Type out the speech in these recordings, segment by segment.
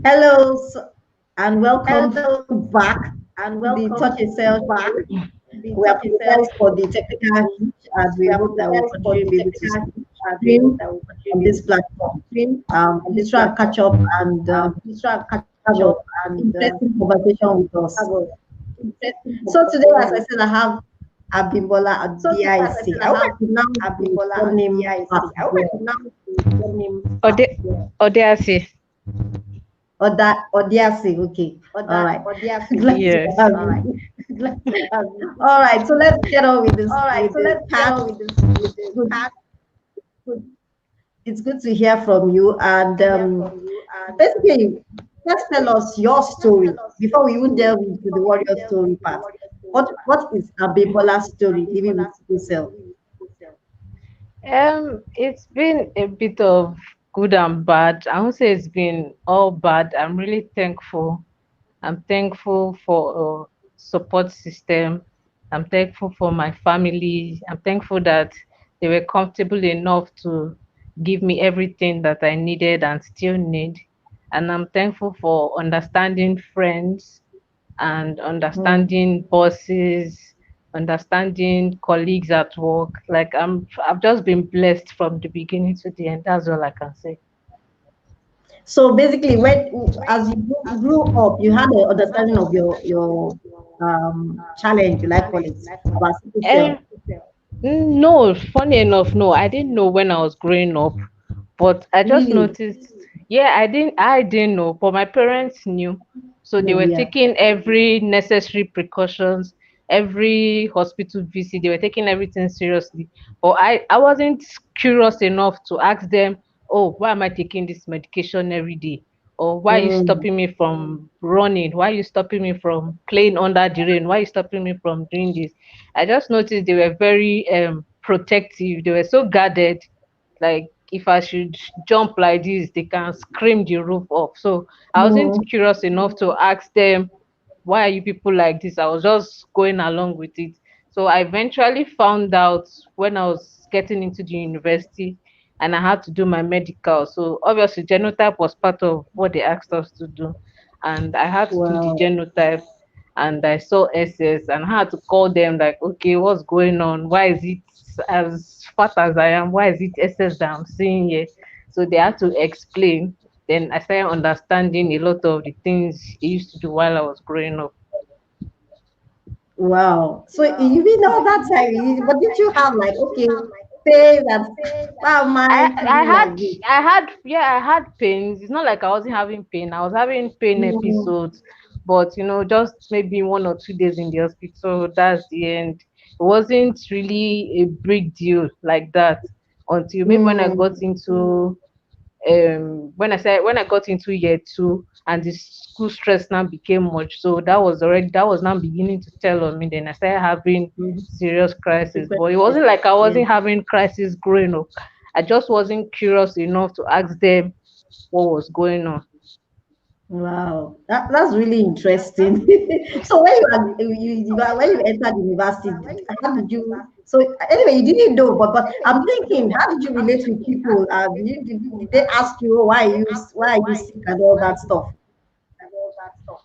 Hello, and welcome Hello back and to the welcome Touch Yourself. back. The We touch yourself. apologize for the technical hitch as we We hope that we'll apologize for continue to the be able to technical as we hope stream that will on continue this to be able platform. to stream on Please this try and platform. catch up and Please try and catch have an up and interesting conversation with us. have a interesting So today, as conversation I with. said, I have Abimbola at So today, as I BIC. said, I I hope I have pronounced the Abimbola at surname BIC. part I hope I well. pronounce the name well. Odeasi. Or that Odiasi. Okay. All right. Odiasi. Glad to Yes. have All right. you. Glad to have you. All right, so let's get on with this All right. with So the let's get task. on with this with It's the good. task. Good It's good to hear from you. And to hear from you and basically, just tell us your just story tell us before your we even story delve into the before we even warrior delve story into the part. warrior story part. What is What Abibola's is story, living with Abibola's sickle story cell? living with sickle cell? It's been a bit of good and bad. I won't say it's been all bad. I'm really thankful. I'm thankful for a support system. I'm thankful for my family. I'm thankful that they were comfortable enough to give me everything that I needed and still need. And I'm thankful for understanding friends and Mm. understanding bosses, understanding colleagues at work. Like I've just been blessed from the beginning to the end. That's all I can say. So basically, when When as you as grew you up, you grew had an up, you had understanding an of understanding of your your challenge, like call challenge, it, like call it, about sickle cell. And no, funny enough, no, I didn't know when I was growing up, but I just Really? noticed. Yeah, I didn't know, but my parents knew, so they Oh, were yeah. taking every necessary precautions, every hospital visit. They were taking everything seriously. But I wasn't curious enough to ask them, oh, why am I taking this medication every day? Or why are you Mm. stopping me from running? Why are you stopping me from playing under the rain? Why are you stopping me from doing this? I just noticed they were very protective. They were so guarded. Like if I should jump like this, they can scream the roof off. So I wasn't Mm. curious enough to ask them, why are you people like this? I was just going along with it. So I eventually found out when I was getting into the university and I had to do my medical. So obviously genotype was part of what they asked us to do. And I had to do the Wow. genotype and I saw SS and I had to call them like, okay, what's going on? Why is it as fat as I am? Why is it SS that I'm seeing here? So they had to explain. Then I started understanding a lot of the things he used to do while I was growing up. Wow. So wow. even So all that you time, know that but did you time, have like, you okay, have like, okay, pain and say that why am I I feeling had like this? I had yeah I had pains. It's not like I wasn't having pain. I was having pain Mm. episodes, but just maybe 1 or 2 days in the hospital. That's the end. It wasn't really a big deal like that until maybe when I got Mm. into when I got into year 2 and the school stress now became much. So that was now beginning to tell on me. Then I started having Mm. serious crisis. But it Depression. wasn't like I Yeah. wasn't having crisis growing up. I just wasn't curious enough to ask them what was going on. Wow. That's really interesting. So when you entered university, how did you? So anyway, you didn't know, but I'm thinking, how did you relate with people? Did they ask you, "Oh, why are you sick and all that stuff?" and all that stuff.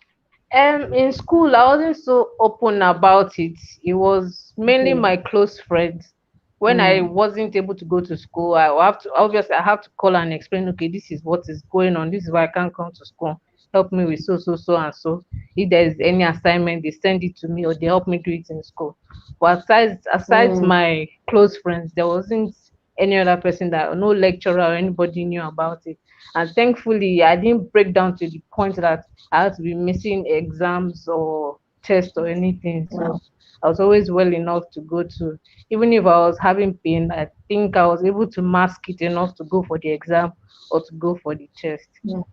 In school, I wasn't so open about it. It was mainly Okay. my close friends. When I Mm. wasn't able to go to school, I will have to obviously I have to call and explain. Okay, this is what is going on. This is why I can't come to school. Help me with so and so. If there is any assignment, they send it to me or they help me do it in school. But aside Mm. my close friends, there wasn't any other person that no lecturer or anybody knew about it. And thankfully, I didn't break down to the point that I had to be missing exams or tests or anything. Wow. So I was always well enough to go to, even if I was having pain, I think I was able to mask it enough to go for the exam or to go for the test. Mm.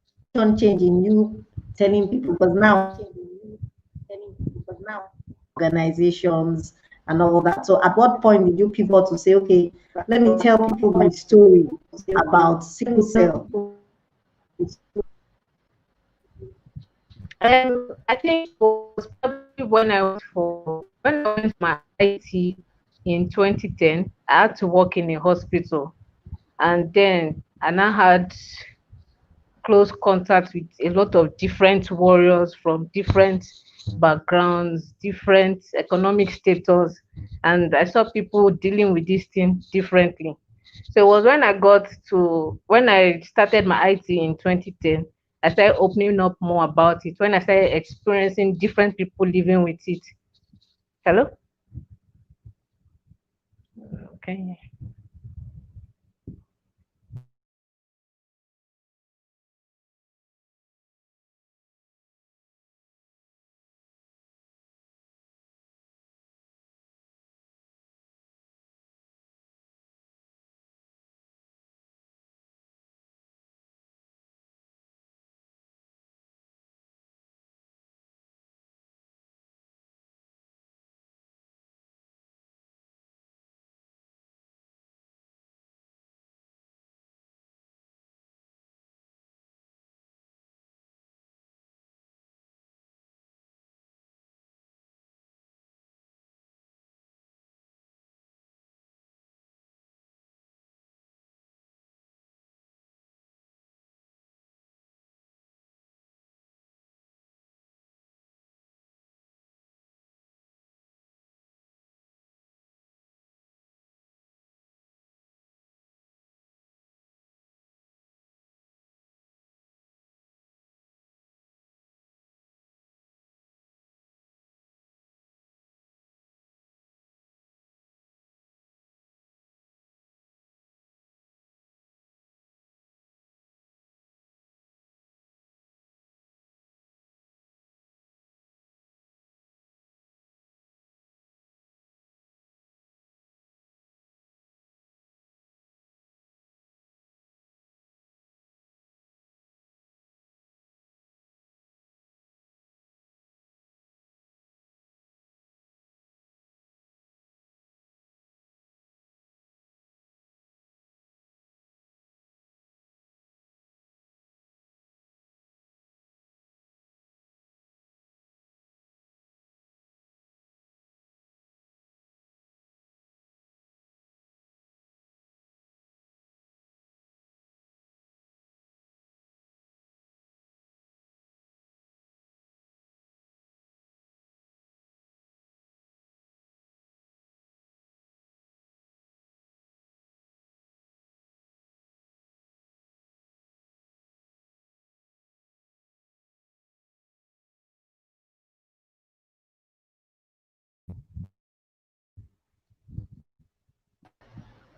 Situation change in you telling people because now organizations and all that. So at what point did you pivot to say, okay, let me tell people my story about sickle cell? I think it was probably when I went for my IT in 2010. I had to work in a hospital, and then and I had close contact with a lot of different warriors from different backgrounds, different economic status, and I saw people dealing with this thing differently. So it was when I started my IT in 2010, I started opening up more about it. When I started experiencing different people living with it. Hello? Okay.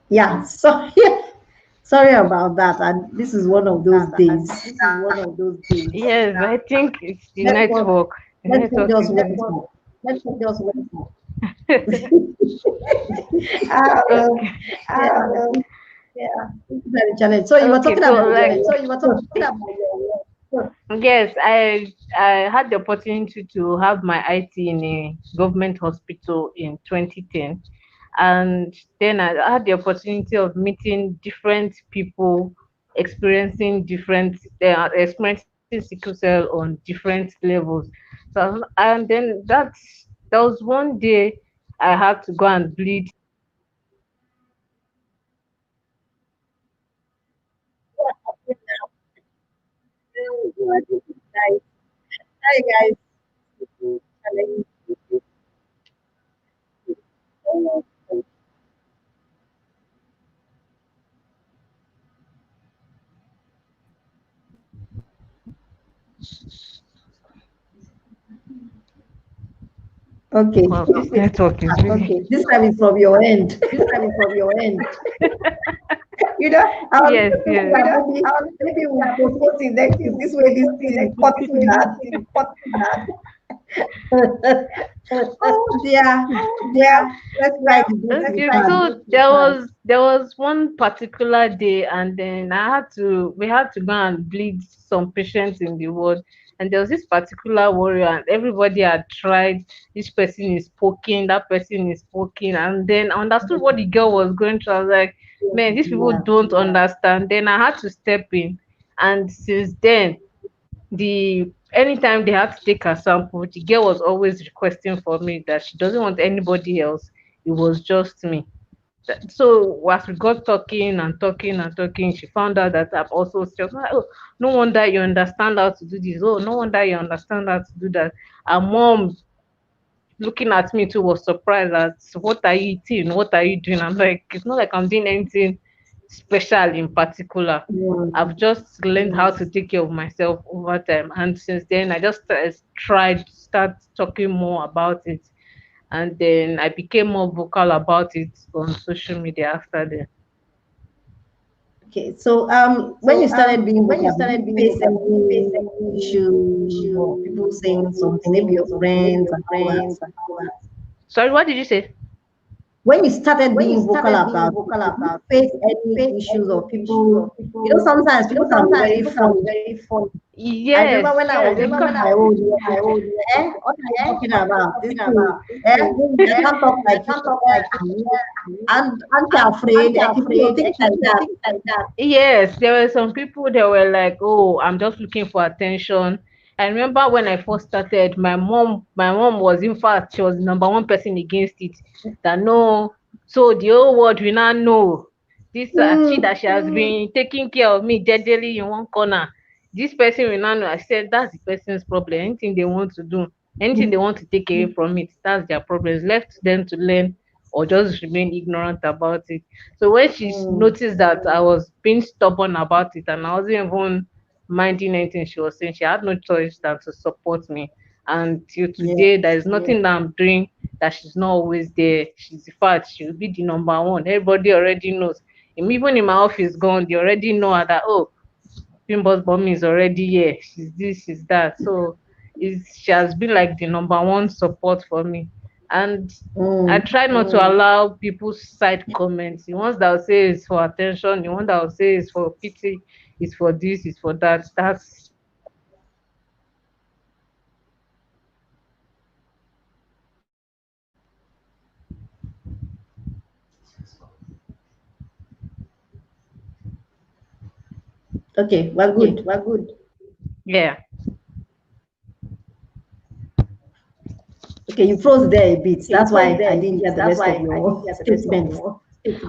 Yeah, sorry, sorry about that. And this is one of those days. Yes, I think it's the Network, network. The network network just is went off. okay. Um, yeah, yeah, it's very challenge. So you were Okay, talking so about like your yes, I had the opportunity to have my IT in a government hospital in 2010, and then I had the opportunity of meeting different people, experiencing sickle cell on different levels. So and then that was one day I had to go and bleed. guys. Hi guys. Okay. Well, this network is really This time is from your end. You know, I was yes, thinking yes. that maybe we'll postpone it next week. This way, this thing is cutting that. Oh dear. Well, let's try the best we Okay, can. so there was one particular day, and then we had to go and bleed some patients in the ward, and there was this particular warrior, and everybody had tried. This person is poking, that person is poking, and then I understood what the girl was going through. I was like, man, these people Yeah. don't understand. Then I had to step in, and since then the anytime they had to take her sample, the girl was always requesting for me that she doesn't want anybody else. It was just me. So as we got talking and talking and talking, she found out that I'm also she was like, oh, no wonder you understand how to do this. Oh, no wonder you understand how to do that. Our mom looking at me too was surprised at what are you eating? What are you doing? I'm like, it's not like I'm doing anything special in particular. I've Mm. just learned how to take care of myself over time. And since then I just tried to start talking more about it. And then I became more vocal about it on social media after that. Okay, so when you started being vocal, did you face any issues or people saying something, maybe your friends and all that? Sorry, what did you say? When you started being vocal about it, did you face any issues or people? You know, sometimes people can be very funny. I remember Yes, when I yes, was living with because my old what are you talking about? This thing, you can't talk like this, and aren't you afraid? Like, you know, things like that. yes, there were some people that were like, "Oh, I'm just looking for attention." I remember when I first started, my mom was in fact she was the number one person against it. That no, so the whole world will now know this she Mm, that she has been taking care of me deadly in one corner. This person will now know. I said that's the person's problem. Anything they want to do, anything they want to take away from it, that's their problem. It's left to them to learn or just remain ignorant about it. So when she mm, noticed that I was being stubborn about it and I wasn't even minding anything she was saying, she had no choice than to support me. And till yeah. today, there is nothing that I'm doing that she's not always there. She's the fact she'll be the number one. Everybody already knows. Even in my office gone, they already know that oh, Pimbos Bomb is already here. She's this, she's that. So she has been like the number one support for me. And I Mm. try not to allow people's side comments. The ones that will say is for attention, the one that will say is for pity, is for this, is for that. That's Okay, we're good. yeah. Okay, you froze there a bit. That's why I didn't hear the rest of your statement.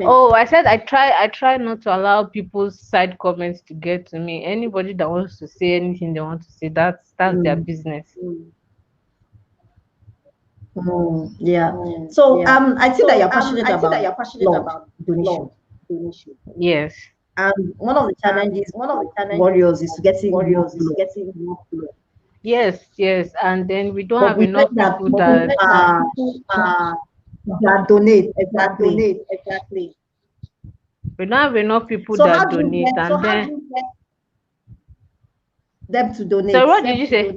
Oh, I said I try not to allow people's side comments to get to me. Anybody that wants to say anything they want to say, that's their Mm, business. yeah. So I think that you're passionate about blood donation. Yes. And one of the challenges with warriors is getting more blood. Yes, yes. And then we don't But have we find enough that people people that are that donate exactly. we don't have enough people So that how do you donate. get And then them to so donate? what did you say?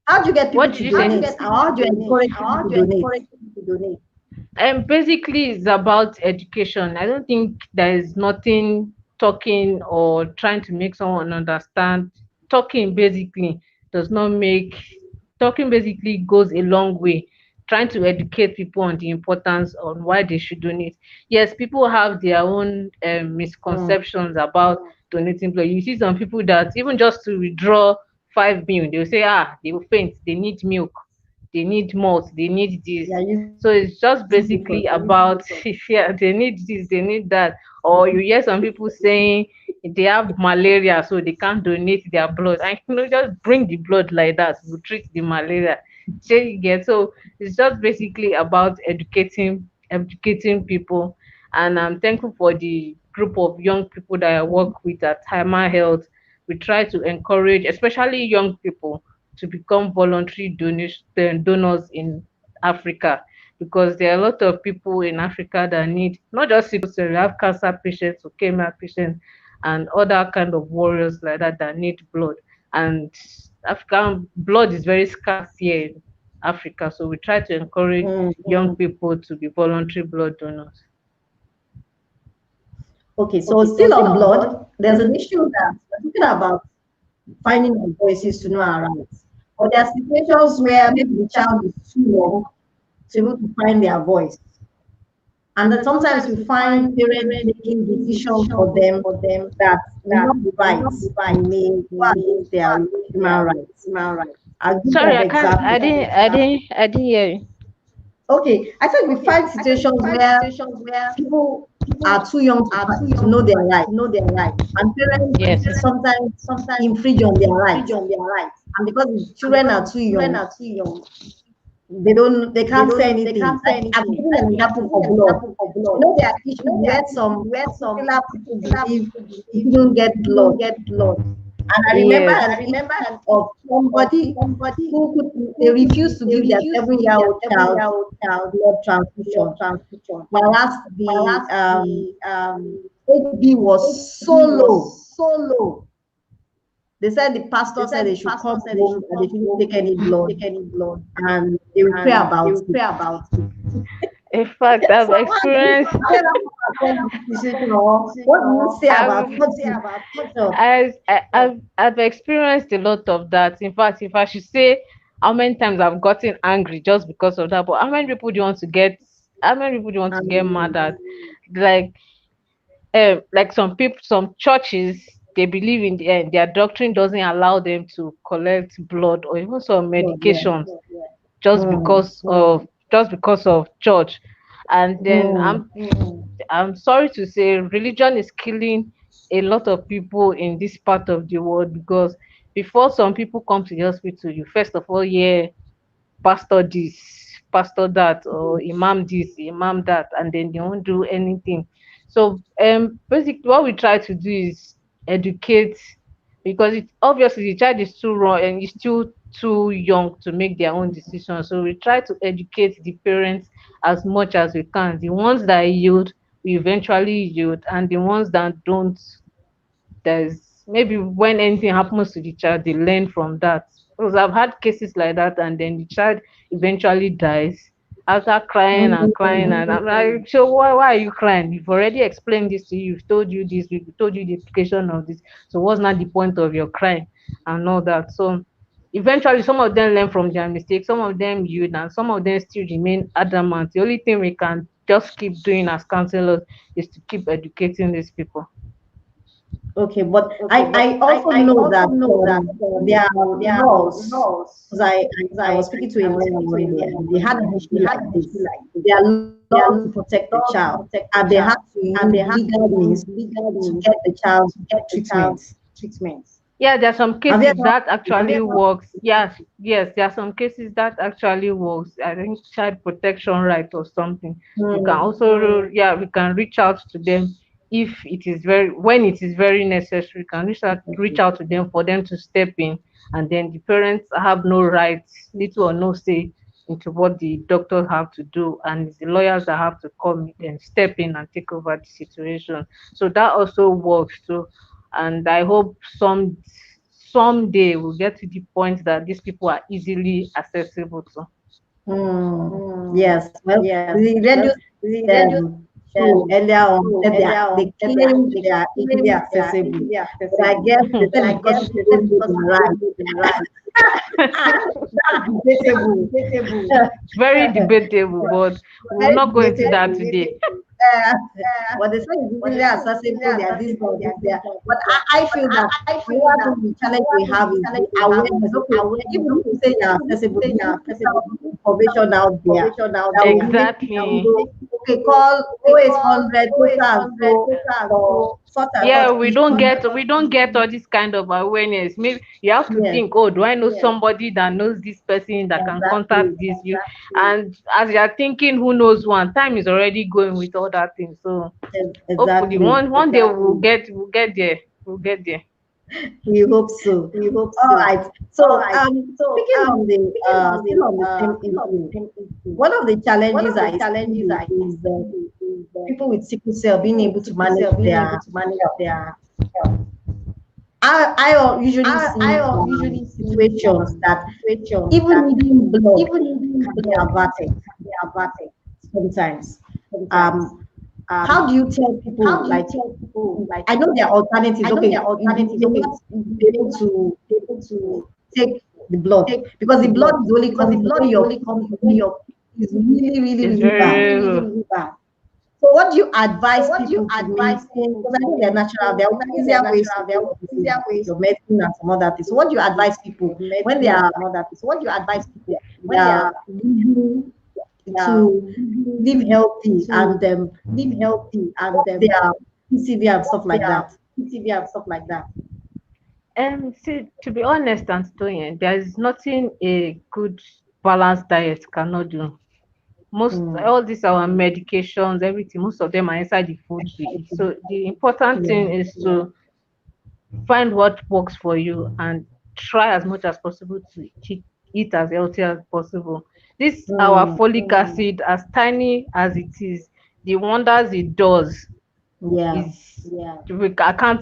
How do you get What people did to you say? donate? Or how do you encourage people to donate? And basically it's about education. I don't think there is nothing talking or trying to make someone understand. Talking basically does not make talking basically goes a long way. Trying to educate people on the importance on why they should donate. Yes, people have their own Mm, misconceptions about donating blood. You see some people that even just to withdraw 5 mil, they'll say, they will faint, they need milk, they need malt, they need this. yeah, So it's just using basically about yeah, they need this, they need that. Or you hear some people saying they have malaria, so they can't donate their blood. And just bring the blood like that, we treat the malaria. So you get so it's just basically about educating people. And I'm thankful for the group of young people that I work with at Hima Health. We try to encourage, especially young people, to become voluntary donors in Africa, because there are a lot of people in Africa that need not just sickle cell, we have cancer patients, leukemia patients, and other kind of warriors like that need blood. And African blood is very scarce here in Africa, so we try to encourage mm. young people to be voluntary blood donors. Okay, so still on blood, there's an issue that we're talking about finding our voices to know our rights. But there are situations where maybe the child is too young to be able to find their voice. And that sometimes we find parents making decisions for them that may not be right and may go against their human rights. I'll give you Sorry, an I can't. example. I didn't. I didn't. I didn't hear you. Okay, I said we find situations where people are too young to know their rights, and parents Yes. sometimes infringe on their rights, and because the children are too young, they can't say anything. Like I'm giving an example of blood. You know, there are issues where some particular people believe they didn't get blood. And I remember Yes. an instance of somebody who they refused to give their 7-year-old child blood transfusion, whereas the HB was so low. They said the pastor said they should come home and they shouldn't take any blood, and they will pray about it. In fact, I've So I want to experienced. compare that with our decision, or what do you say about I've such situation? I've experienced a lot of that. In fact, if I should say how many times I've gotten angry just because of that, but how many people do you want to get mad at? Like like some people, some churches, they believe in their doctrine doesn't allow them to collect blood or even some Yeah. medications just Mm, because of church. And then mm, I'm sorry to say religion is killing a lot of people in this part of the world, because before some people come to the hospital, you first of all hear pastor this, pastor that, or imam this, imam that, and then they won't do anything. So basically what we try to do is educate, because it obviously the child is too wrong and is still too young to make their own decisions. So we try to educate the parents as much as we can. The ones that yield, we eventually yield, and the ones that don't, there's maybe when anything happens to the child, they learn from that. Because I've had cases like that, and then the child eventually dies after crying and crying, mm. and I'm like, so why are you crying? We've already explained this to you. We've told you this. We've told you the implication of this. So what's not the point of your crying and all that? So eventually, some of them learn from their mistakes. Some of them yield, and some of them still remain adamant. The only thing we can just keep doing as counselors is to keep educating these people. Okay, but I also know that there are laws, because I was speaking to a lawyer one day, and they had an issue like this. There are laws to protect the child, and they have to use legal means to get the child treatment. Yeah, there are some Have you cases ever? that actually works. Yes, yes, there are some cases that actually works. I think child protection right or something. You can Hmm. also, yeah, we can reach out to them if it is very, when it is very necessary. We can reach out to them for them to step in, and then the parents have no rights, little or no say into what the doctors have to do, and it's the lawyers that have to come and step in and take over the situation. So that also works too. And I hope someday we'll get to the point that these people are easily accessible to. Yes. Well, the radio show earlier on said they claim they are easily accessible, but I guess they said because people don't know their rights. That's debatable. It's very debatable, but we'll Very not go into that debatable. today. Uh, but they say it's easily accessible. They are this, they are this, they are. But I feel that another thing, the challenge we have is the awareness. Okay, even if you say they are accessible, you need to put information out there that will make people Exactly. go, okay, call 0800 so and so for such and Yeah, such issue. we don't get all this kind of awareness. Maybe you have to Yes, think, oh, do I know somebody that knows this person that can contact exactly. this you? And as you are thinking, who knows one, time is already going with all that thing. So hopefully Exactly. one day we'll get there. We'll get there. We hope so. All right. So, speaking on the still on the same issue, one of the challenges I see is people with sickle cell being able to manage their health. I usually see situations that even needing blood can be averted sometimes. Um, how do you tell people, like, I know there are alternatives. Okay, you may not be able to take the blood because the blood is only coming when your kidney is really, really, It's really bad. very low. So what do you advise people to maintain? Because I know they're natural, there are easier ways to do this with your medicine and some other things. So what do you advise people when they are losing yeah, to live healthy and to live healthy and their PCV and stuff like their that. PCV and stuff like that. See, to be honest, Antoine, there is nothing a good balanced diet cannot do. Most Mm. all these our medications, everything, most of them are inside the food we eat. So the important Yeah. thing is to find what works for you and try as much as possible to eat as healthy as possible. This our Mm. folic acid, as tiny as it is, the wonders it does Yeah. is, I can't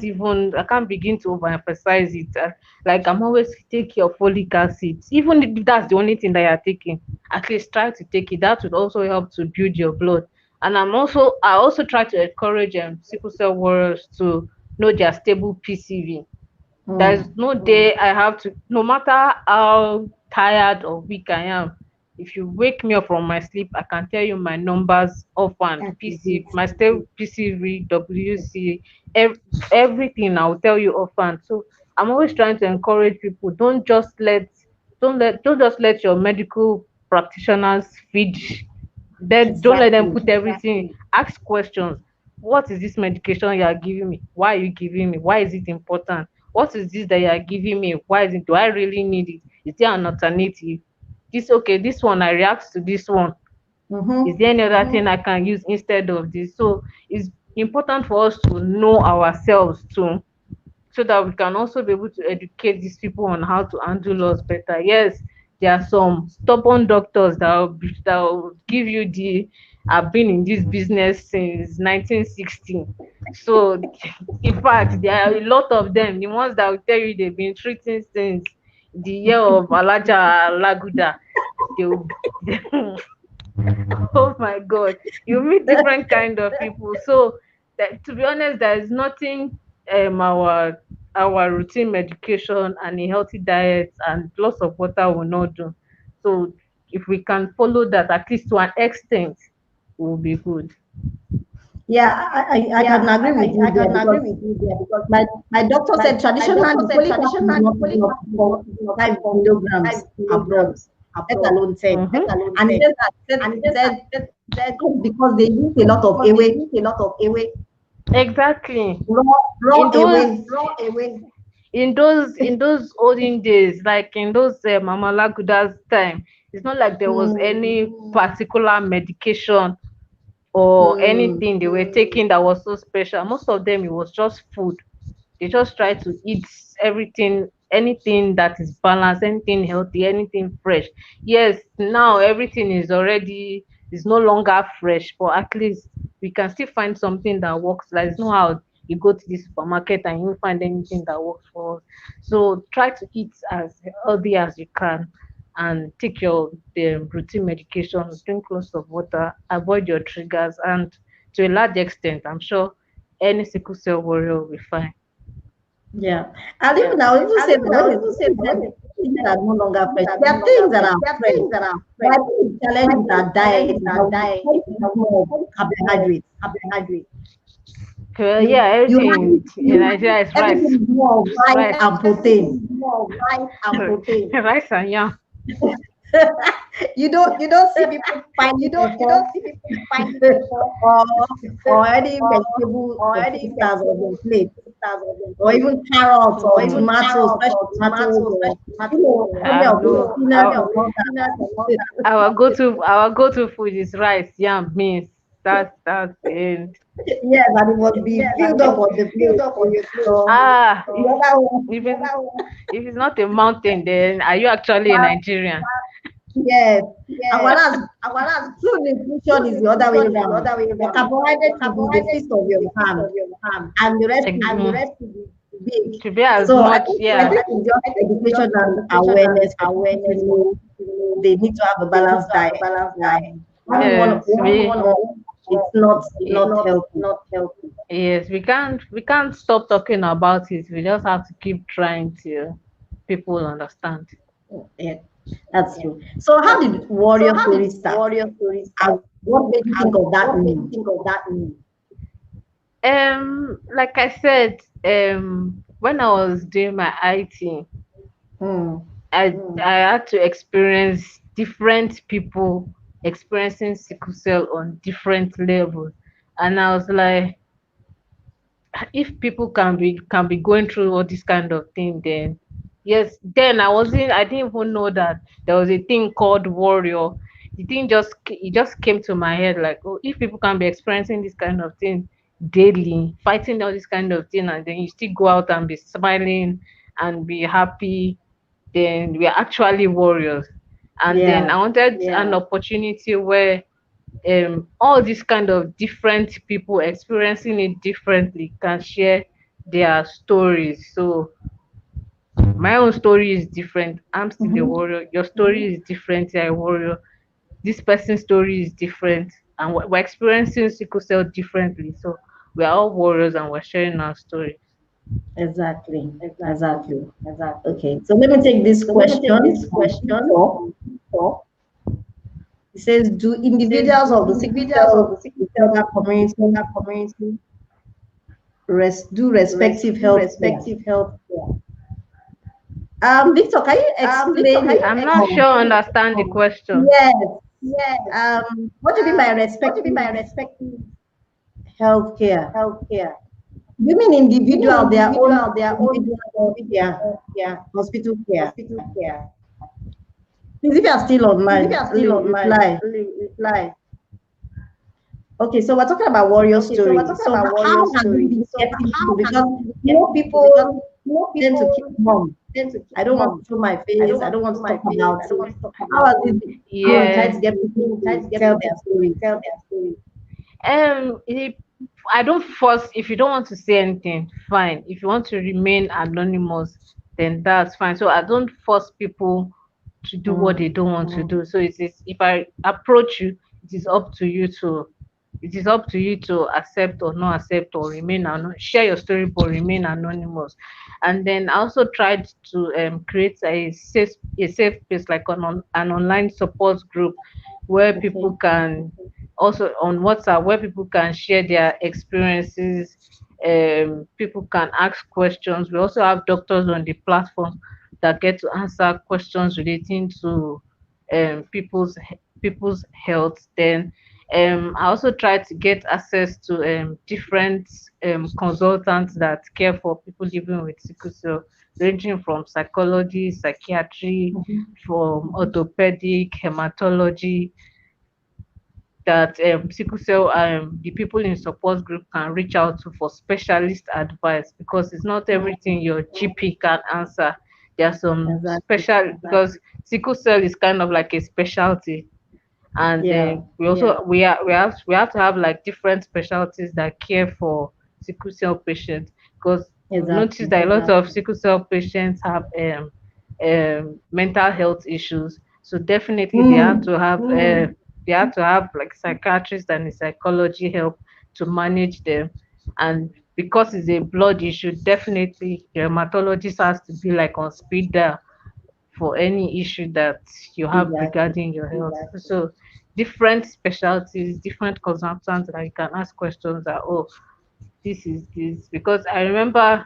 begin to overemphasize it. Like, I'm always take your folic acid, even if that's the only thing that you're taking. At least try to take it. That would also help to build your blood. And I also try to encourage sickle cell warriors to know their stable PCV. There's Mm. no day I have to, no matter how tired or weak I am, if you wake me up from my sleep, I can tell you my numbers offhand. That is PC, it. my stable PCV, WC, everything I'll tell you offhand. So I'm always trying to encourage people. Don't just let your medical practitioners feed. Then don't let them Exactly. put everything. Ask questions. What is this medication you are giving me? Why are you giving me? Why is it important? What is this that you are giving me? Why is it? Do I really need it? Is there an alternative? This okay? This one I react to this one. Is Mm-hmm. there any other thing I can use instead of this? So it's important for us to know ourselves too, so that we can also be able to educate these people on how to handle us better. Yes, there are some stubborn doctors that will give you the I've been in this business since 1960. So, in fact, there are a lot of them, the ones that will tell you they've been treating since the year of Alaja Laguda. They will, oh my God, you meet different kind of people. So that, to be honest, there is nothing our routine medication and a healthy diet and lots of water will not do. So if we can follow that at least to an extent, it will be good. Yeah, I Yeah, can agree with you I there can agree because with you there because my doctor said my traditionally doctor said folic acid is traditionally not folic enough acid is for not enough 5 milligrams 5 abroad, milligrams let abroad, alone 10. Mm-hmm. And he ten. said that And he then said that that because they use a lot of because they away, use a lot of away, Exactly. raw In away. those raw away. in those olden days, like in those Mama Laguda's time, it's not like there was Mm, any particular medication or mm, anything they were taking that was so special. Most of them, it was just food. They just try to eat everything, anything that is balanced, anything healthy, anything fresh. Yes, now everything is no longer fresh, but at least we can still find something that works. Like, it's not how you go to the supermarket and you find anything that works for us. So try to eat as healthy as you can and take your the routine medication, drink lots of water, avoid your triggers, and to a large extent, I'm sure any sickle cell warrior will be fine. yeah. And Yeah. even I will even And say that even I when will it even say when that it when said it things said are no longer things fresh, are there no are longer things that fresh, are there are fresh. things that are But fresh. I think the But challenge I with think our the diet challenge is with that our we diet tend is to that eat we more tend to eat more carbohydrates. carbohydrates. Yeah, You hardly everything in see Nigeria is rice. everything is more of It's rice rice. and Everything protein. is more rice and protein. Rice and yam. You don't see people You finding don't for see people finding or or any vegetable or or any visitors on their vegetable plate, stars on their or plate, even carrots or or Mm-mm. even tomatoes, carrots fresh or tomatoes, tomatoes, fresh or tomatoes, or any of those No, spinach any our, of and those all spinach and all that. that. our go to food is rice, yam, beans. That's the end. Yes, and it must be Yes, and filled it up must on be the filled plate. up on your plate. So Ah, the So other one, if the it's other one, if it's not a mountain, then are you actually a Nigerian? yes. And yes. whereas And whereas true nutrition food is the other way nutrition is the around. other way The around. The carbohydrate should be the carbohydrate feast should of be your the feast hand, of your hand, and the rest Like, should and the be rest should be big. to be as So much, I yeah. think it's just I think it's education just and education and awareness for people to awareness for know people to know they need to have a they need balanced to have a diet. balanced So diet. having So Yes, one having we one more, it's more not y- healthy. not healthy. yes, we can't stop talking about it. We just have to keep trying to people understand. Yeah, that's true. So how That's did true. So Warrior how did Story start? warrior stories And start? what made you think And of that what made you name? think of that name? Like I said, when I was doing my IT, Hmm. I Hmm. I had to experience different people experiencing sickle cell on different levels. And I was like, if people can be going through all this kind of thing, then yes, then I didn't even know that there was a thing called warrior. The thing it just came to my head like, oh, if people can be experiencing this kind of thing daily, fighting all this kind of thing, and then you still go out and be smiling and be happy, then we are actually warriors. And then Yeah. I wanted an opportunity where all these kind of different people experiencing it differently can share their stories. So my own story is different. I'm still a Mhm. warrior. Your story is different. You're a warrior. This person's story is different, and we're experiencing sickle cell differently. So we're all warriors, and we're sharing our story. Exactly. Exactly. Exactly. Exactly. Okay. So let me take this So let me take question this from question Victor. from Victor. It says, do It says, individuals do of the sickle individuals of cell the sickle disorder cell community disorder community do respective do health care? respective health care? Victor, can you Victor, explain can you it I'm not sure more? I explain it understand the more? question. Yes. Yes. What do you mean by What do you mean respective by respective health care? health care? Do you mean You mean individual, their own individual, their own individual health individual care, health care, hospital care? hospital care? Please, if you are still Please, if online, you are still online, reply. reply. Okay, so we're talking about warrior Okay, so we're story. talking So about how warrior have you story. been So getting how people? have Because you been more getting people? Because people more tend to people keep mum. tend to keep I don't want mum. to show my I don't face. I want don't to want show to my talk face. about I don't it. want to talk How has about it it. been? How you try Yeah. to get people Try to to get tell people their to stories? tell their story. If I don't force. If you don't want to say anything, fine. If you want to remain anonymous, then that's fine. So I don't force people to do what they Mm. don't want to do. So it is, if I approach you, it is up to you to accept or not accept, or remain share your story but remain anonymous. And then I also tried to create a safe place, like an online support group where Okay. people can, also on WhatsApp, where people can share their experiences. People can ask questions. We also have doctors on the platform that get to answer questions relating to people's health. Then I also try to get access to different consultants that care for people living with sickle cell, ranging from psychology, psychiatry, Mhm. from orthopedic, hematology, that sickle cell the people in support group can reach out to for specialist advice, because it's not everything your GP can answer. There are some Exactly. special, because sickle cell is kind of like a specialty. And Yeah. we also we have to have like different specialties that care for sickle cell patients, because we've noticed Exactly. that a lot of sickle cell patients have mental health issues. So definitely Mm. they have to have like psychiatrists and psychology help to manage them. And because it's a blood issue, definitely the rheumatologist has to be like on speed dial for any issue that you have Exactly. regarding your health. So different specialties, different consultants that you can ask questions that, oh, this is this. Because I remember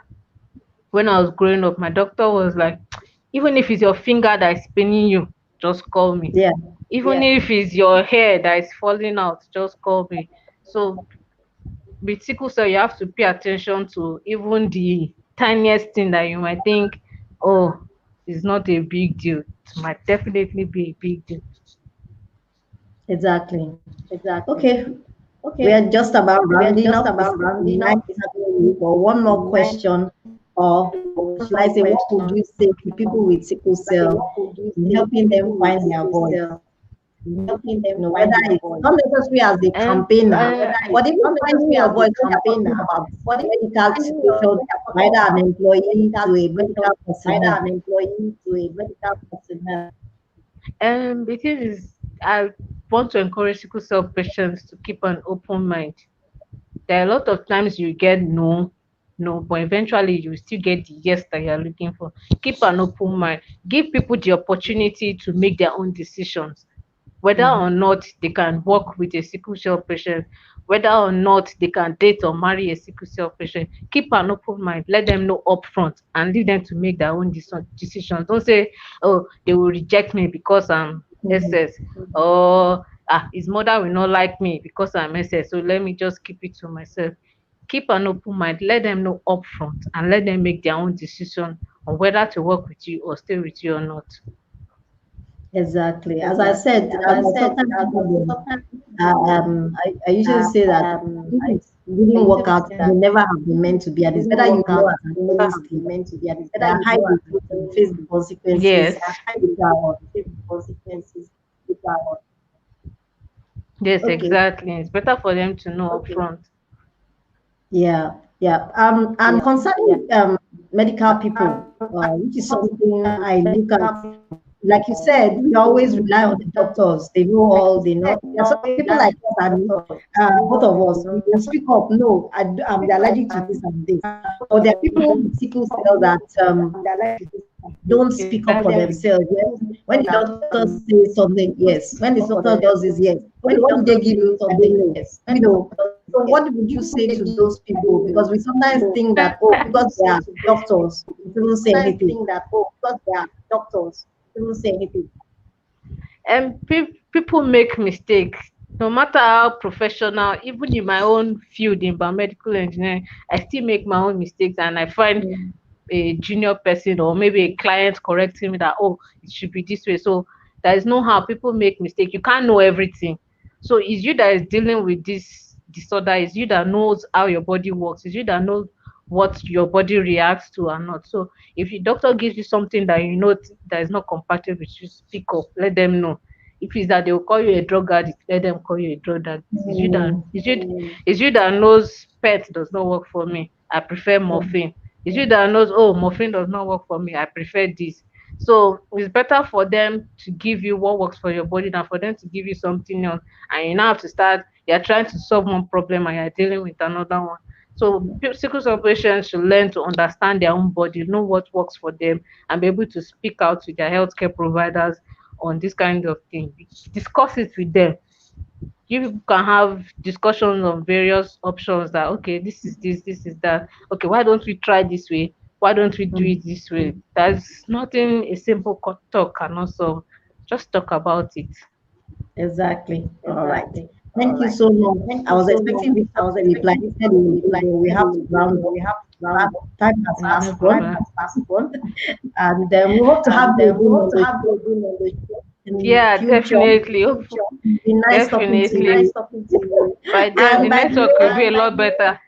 when I was growing up, my doctor was like, even if it's your finger that is paining you, just call me. Yeah. Even if it's your hair that is falling out, just call me. So with sickle cell, you have to pay attention to even the tiniest thing that you might think, oh, it's not a big deal. It might definitely be a big deal. Exactly. Exactly. Okay. We Okay. are just about We are rounding just up. It's about rounding nice up. It's having you. For one more nice question, or should I say, what would question. you say to people with sickle Like, cell what would you in say to helping them people with find their sickle voice? cell, helping them Whether find their it's voice? not necessarily as a And campaigner, Whether but it's even not finding necessarily your as a voice when you're talking campaigner, about but even medical finding your situation, voice when you're talking either an about employee medical to a situation, medical either personnel. an employee to a medical personnel. the thing is, I want to encourage sickle cell patients to keep an open mind. There are a lot of times you get no, no, but eventually you still get the yes that you're looking for. Keep an open mind. Give people the opportunity to make their own decisions, whether or Mhm. not they can work with a sickle cell patient, whether or not they can date or marry a sickle cell patient. Keep an open mind. Let them know upfront and leave them to make their own decisions. Don't say, oh, they will reject me because I'm Mhm. SS, or his mother will not like me because I'm SS, so let me just keep it to myself. Keep an open mind, let them know upfront, and let them make their own decision on whether to work with you or stay with you or not. Exactly. As I said, sometimes I usually say that if it didn't work out, you never have been meant to be. And it's better you know as an honest thing. There are high risks and face the consequences. Yes. Which are Yes, okay. exactly. It's better for them to know upfront. Yeah, yeah. And concerning medical people, which is something I look at. Like you said, we always rely on the doctors. They know all. They know. There are some people like us, and both of us, we can speak up. No, I'm allergic to this and this. Or there are people with sickle cell that don't speak up for themselves. When the doctor says something, yes. When the doctor does this, yes. When what did they give you something? Yes. So what would you say to those people? Because we sometimes think that, oh, because they are doctors, they don't say anything. And people make mistakes. No matter how professional, even in my own field in biomedical engineering, I still make my own mistakes, and I find a junior person or maybe a client correcting me that, oh, it should be this way. So there is no how people make mistakes. You can't know everything. So it's you that is dealing with this disorder. It's you that knows how your body works. It's you that knows what your body reacts to or not. So if your doctor gives you something that you know that is not compatible with you, speak up. Let them know. If it's that they will call you a drug addict, let them call you a drug addict. It's you that knows PET does not work for me. I prefer morphine. It's you that knows, oh, morphine does not work for me. I prefer this. So it's better for them to give you what works for your body than for them to give you something else. And you now have to start, you're trying to solve one problem and you're dealing with another one. So sickle cell patients should learn to understand their own body, know what works for them, and be able to speak out to their healthcare providers on this kind of thing. Discuss it with them. You can have discussions on various options that, okay, this is this is that. Okay, why don't we try this way? Why don't we do it this way? There's nothing a simple talk cannot solve. Just talk about it. Exactly. All right. Thank you so much. I was expecting this to reply. He said we have to round up. Time has No passed problem. on. And we hope to have the in Yeah, future. definitely. It's been nice talking to Definitely. you. By then, the And by network will be a lot better.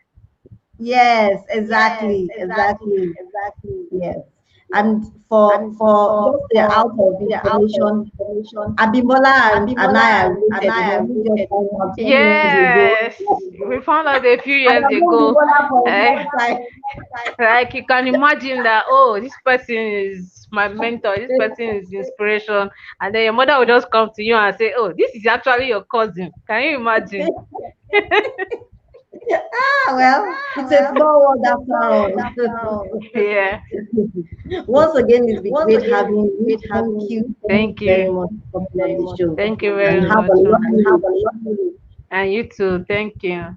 yes, exactly. Yes. And for just the out of information, Abimbola and I are related. We just found out 10 years ago. Yes, we found out a few I years have known ago. Abimbola for a Eh, long time. like you can imagine that, oh, this person is my mentor, this person is inspiration, and then your mother will just come to you and say, oh, this is actually your cousin. Can you imagine? Well, it's a small world after all. Yeah. Once again, it's been great having you. Thank you. Thank Thank you very you. much for coming on the show. Thank you And very have much. a lovely day. And you too. Thank you.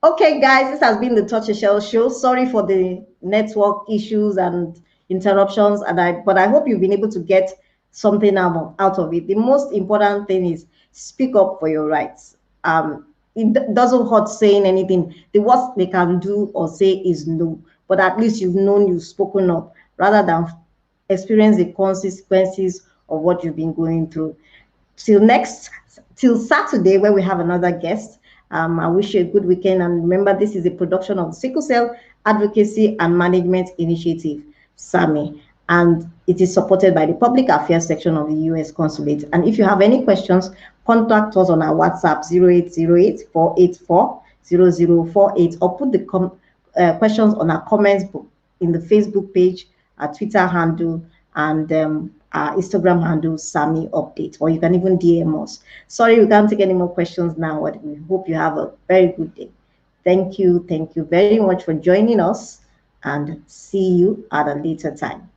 Okay, guys, this has been the Touch a Shell show. Sorry for the network issues and interruptions, but I hope you've been able to get something out of it. The most important thing is speak up for your rights. It doesn't hurt saying anything. The worst they can do or say is no, but at least you've spoken up rather than experience the consequences of what you've been going through. Till Saturday, where we have another guest. I wish you a good weekend. And remember, this is a production of the Sickle Cell Advocacy and Management Initiative, SAMI, and it is supported by the Public Affairs section of the U.S. Consulate. And if you have any questions, contact us on our WhatsApp 0808-484-0048 or put the questions on our comments book in the Facebook page, our Twitter handle, and our Instagram handle, Sami Update, or you can even DM us. Sorry, we can't take any more questions now, but we hope you have a very good day. Thank you very much for joining us, and see you at a later time.